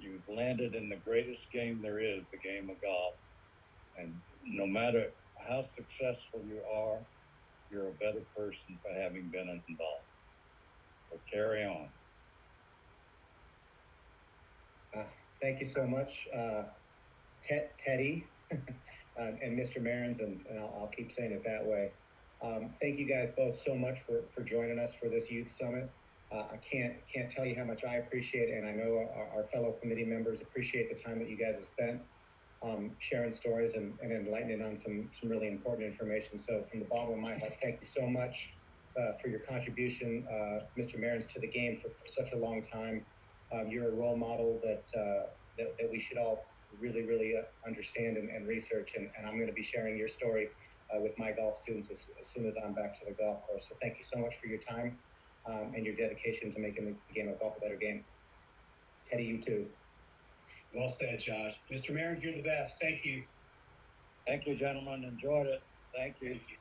you've landed in the greatest game there is, the game of golf. And no matter how successful you are, you're a better person for having been involved. So carry on.
Thank you so much, Teddy and Mr. Marins, and I'll keep saying it that way. Thank you guys both so much for joining us for this youth summit. I can't tell you how much I appreciate it, and I know our fellow committee members appreciate the time that you guys have spent sharing stories and enlightening on some really important information. So from the bottom of my heart, thank you so much for your contribution, Mr. Marins, to the game for such a long time. You're a role model that we should all really understand and research, and I'm going to be sharing your story with my golf students as soon as I'm back to the golf course. So thank you so much for your time and your dedication to making the game of golf a better game. Teddy, you too.
Well said, Josh. Mr. Marins, you're the best. Thank you.
Thank you, gentlemen. Enjoyed it. Thank you.
Thank you.